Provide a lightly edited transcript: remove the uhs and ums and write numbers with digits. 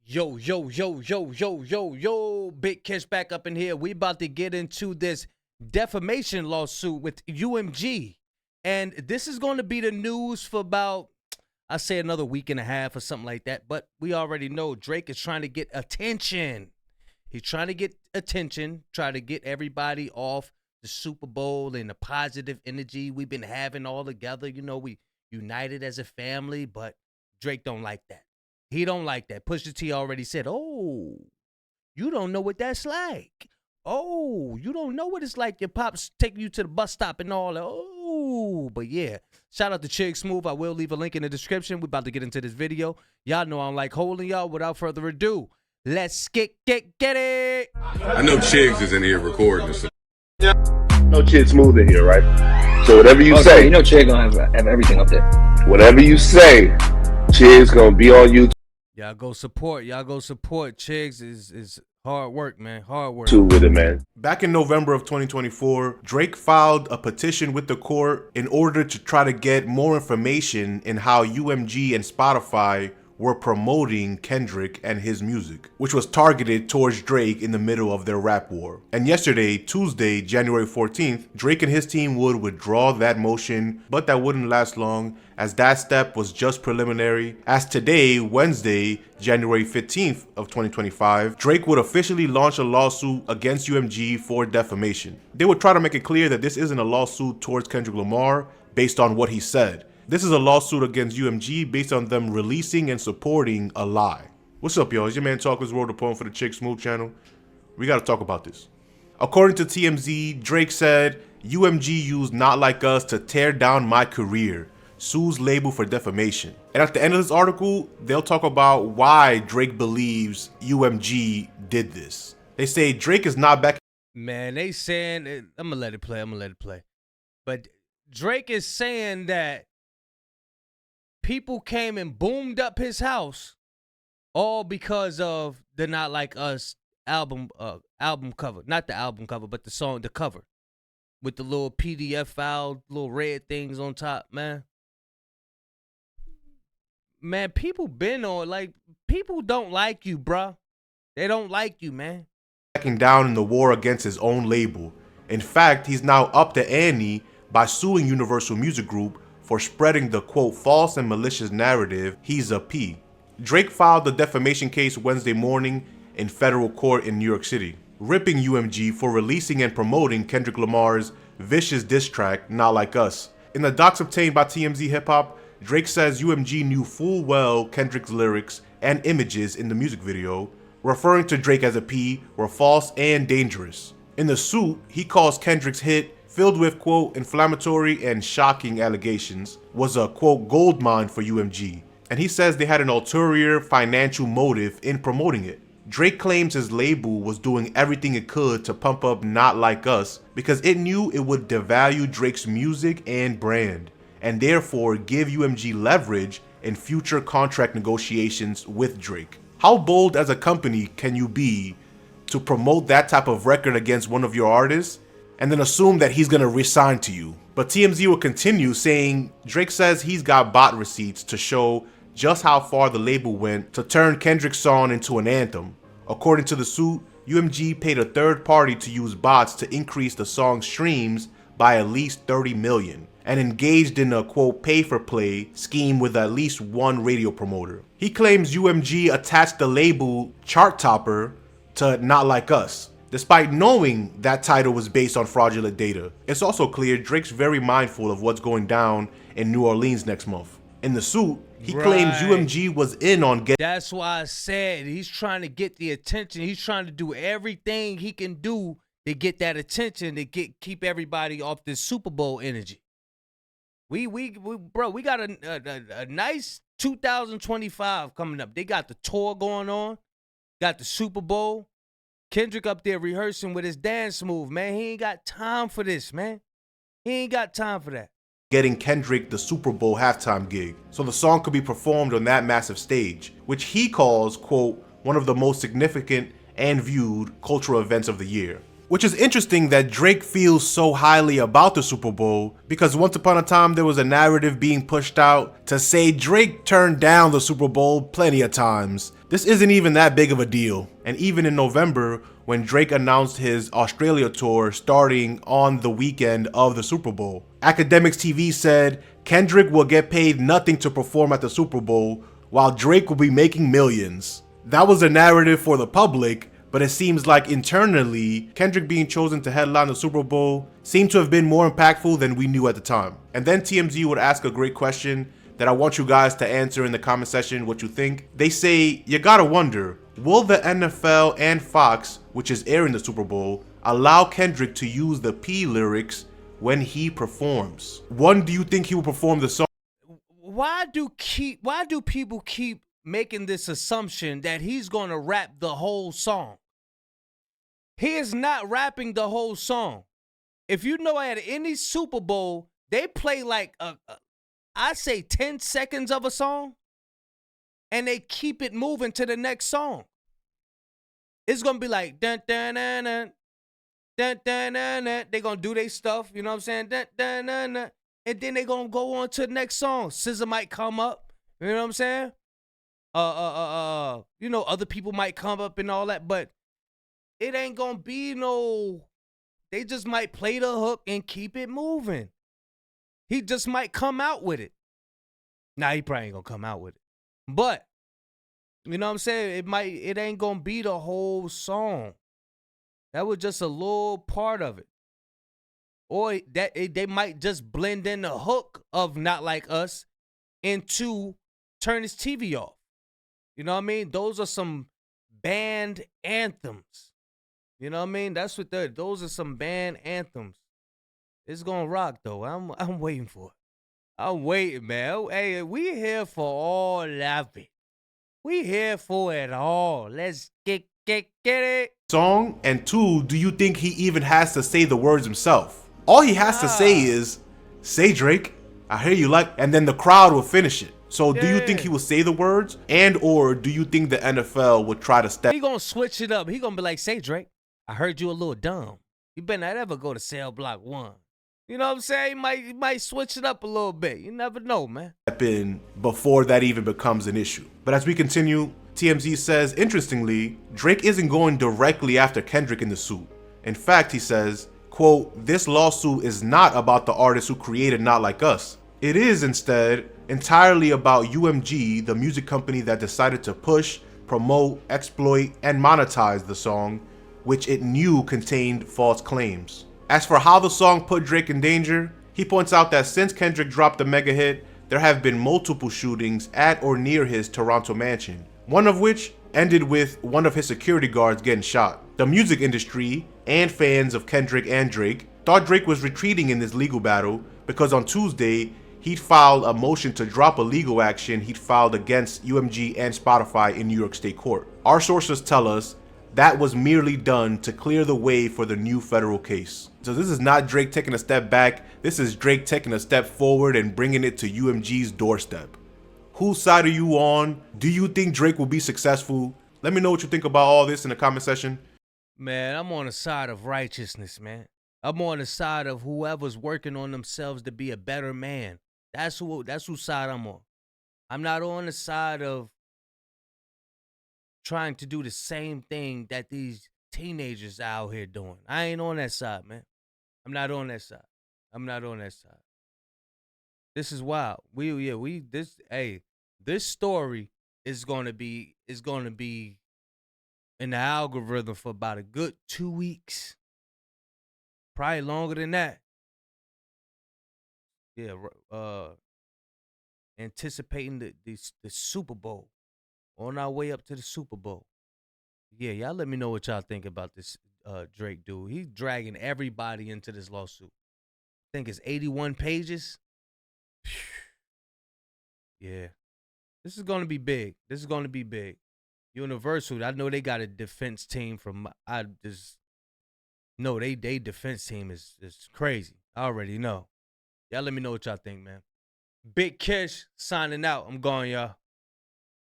Yo, yo, yo, yo, yo, yo, yo, Big Kish back up in here. We about to get into this defamation lawsuit with UMG. And this is going to be the news for about, I say another week and a half or something like that. But we already know Drake is trying to get attention. He's trying to get attention, try to get everybody off the Super Bowl and the positive energy we've been having all together. You know, we united as a family, but Drake don't like that. He don't like that. Pusha T already said, oh, you don't know what that's like. Oh, you don't know what it's like. Your pops taking you to the bus stop and all that. Oh, but yeah. Shout out to Chig Smooth. I will leave a link in the description. We're about to get into this video. Y'all know I'm like holding y'all. Without further ado, let's get it. I know Chigs is in here recording. So. No Chig Smooth in here, right? So whatever you say, you know Chig gonna have everything up there. Whatever you say, Chig's gonna be on YouTube. Y'all go support. Chigs is hard work, man. Hard work. With it, man. Back in November of 2024, Drake filed a petition with the court in order to try to get more information in how UMG and Spotify were promoting Kendrick and his music, which was targeted towards Drake in the middle of their rap war. And yesterday, Tuesday, January 14th, Drake and his team would withdraw that motion, but that wouldn't last long, as that step was just preliminary. As today, Wednesday, January 15th of 2025, Drake would officially launch a lawsuit against UMG for defamation. They would try to make it clear that this isn't a lawsuit towards Kendrick Lamar based on what he said. This is a lawsuit against UMG based on them releasing and supporting a lie. What's up, y'all? It's your man Talkers World, the poem for the Chig Smooth channel. We gotta talk about this. According to TMZ, Drake said, UMG used Not Like Us to tear down my career, sues label for defamation. And at the end of this article, they'll talk about why Drake believes UMG did this. They say Drake is not back. Man, they saying, I'm gonna let it play. But Drake is saying that people came and boomed up his house all because of the Not Like Us album cover. Not the album cover, but the cover. With the little PDF file, little red things on top, man. Man, people been on, like, people don't like you, bruh. They don't like you, man. Backing down in the war against his own label. In fact, he's now up the ante by suing Universal Music Group for spreading the, quote, false and malicious narrative he's a P. Drake filed the defamation case Wednesday morning in federal court in New York City, ripping UMG for releasing and promoting Kendrick Lamar's vicious diss track, Not Like Us. In the docs obtained by TMZ Hip Hop, Drake says UMG knew full well Kendrick's lyrics and images in the music video, referring to Drake as a P, were false and dangerous. In the suit, he calls Kendrick's hit, filled with, quote, inflammatory and shocking allegations, was a, quote, goldmine for UMG. And he says they had an ulterior financial motive in promoting it. Drake claims his label was doing everything it could to pump up Not Like Us because it knew it would devalue Drake's music and brand, and therefore give UMG leverage in future contract negotiations with Drake. How bold as a company can you be to promote that type of record against one of your artists and then assume that he's gonna resign to you? But TMZ will continue saying Drake says he's got bot receipts to show just how far the label went to turn Kendrick's song into an anthem. According to the suit, UMG paid a third party to use bots to increase the song's streams by at least 30 million and engaged in a, quote, pay-for-play scheme with at least one radio promoter. He claims UMG attached the label chart topper to Not Like Us, despite knowing that title was based on fraudulent data. It's also clear Drake's very mindful of what's going down in New Orleans next month. In the suit, he claims UMG was in on getting. That's why I said he's trying to get the attention. He's trying to do everything he can do to get that attention, to keep everybody off this Super Bowl energy. We got a nice 2025 coming up. They got the tour going on, got the Super Bowl. Kendrick up there rehearsing with his dance move, man. He ain't got time for this, man. He ain't got time for that. Getting Kendrick the Super Bowl halftime gig, so the song could be performed on that massive stage, which he calls, quote, one of the most significant and viewed cultural events of the year. Which is interesting that Drake feels so highly about the Super Bowl, because once upon a time there was a narrative being pushed out to say Drake turned down the Super Bowl plenty of times. This isn't even that big of a deal. And even in November, when Drake announced his Australia tour starting on the weekend of the Super Bowl, Academics TV said Kendrick will get paid nothing to perform at the Super Bowl, while Drake will be making millions. That was a narrative for the public, but it seems like internally, Kendrick being chosen to headline the Super Bowl seemed to have been more impactful than we knew at the time. And then TMZ would ask a great question that I want you guys to answer in the comment section what you think. They say, you gotta wonder, will the NFL and Fox, which is airing the Super Bowl, allow Kendrick to use the P lyrics when he performs? One, do you think he will perform the song? Why do people keep making this assumption that he's going to rap the whole song? He is not rapping the whole song. If you know, at any Super Bowl, they play like I say 10 seconds of a song, and they keep it moving to the next song. It's going to be like dun dun dun dun dun dun dun dun. They're going to do their stuff, you know what I'm saying? Dun dun dun dun. And then they're going to go on to the next song. SZA might come up, you know what I'm saying? You know, other people might come up and all that, but it ain't gonna be no, they just might play the hook and keep it moving. He just might come out with it. Nah, he probably ain't gonna come out with it. But, you know what I'm saying? It ain't gonna be the whole song. That was just a little part of it. Or they might just blend in the hook of Not Like Us into Turn His TV Off. You know what I mean? Those are some band anthems. You know what I mean? That's what those are some band anthems. It's gonna rock though. I'm waiting for it. I'm waiting, man. Hey, we here for all of it. We here for it all. Let's get it. Song, and two, do you think he even has to say the words himself? All he has to say is, say Drake, I hear you like, and then the crowd will finish it. So do you think he will say the words, and or do you think the NFL would try to step? He gonna switch it up. He gonna be like, say Drake, I heard you a little dumb. You better not ever go to Cell Block 1. You know what I'm saying? He might switch it up a little bit. You never know, man. Step in before that even becomes an issue. But as we continue, TMZ says, interestingly, Drake isn't going directly after Kendrick in the suit. In fact, he says, quote, this lawsuit is not about the artists who created Not Like Us. It is instead entirely about UMG, the music company that decided to push, promote, exploit, and monetize the song, which it knew contained false claims. As for how the song put Drake in danger, he points out that since Kendrick dropped the mega hit, there have been multiple shootings at or near his Toronto mansion, one of which ended with one of his security guards getting shot. The music industry and fans of Kendrick and Drake thought Drake was retreating in this legal battle because on Tuesday, he'd filed a motion to drop a legal action he'd filed against UMG and Spotify in New York State Court. Our sources tell us that was merely done to clear the way for the new federal case. So this is not Drake taking a step back, this is Drake taking a step forward and bringing it to UMG's doorstep. Whose side are you on? Do you think Drake will be successful? Let me know what you think about all this in the comment section. Man, I'm on the side of righteousness, man. I'm on the side of whoever's working on themselves to be a better man. That's whose side I'm on. I'm not on the side of trying to do the same thing that these teenagers out here doing. I ain't on that side, man. I'm not on that side. I'm not on that side. This is wild. This story is gonna be in the algorithm for about a good 2 weeks. Probably longer than that. Yeah, anticipating the Super Bowl. On our way up to the Super Bowl. Yeah, y'all let me know what y'all think about this Drake dude. He's dragging everybody into this lawsuit. I think it's 81 pages. Yeah. This is going to be big. This is going to be big. Universal, I know they got a defense team from, they defense team is crazy. I already know. Y'all let me know what y'all think, man. Big Kish signing out. I'm going, y'all.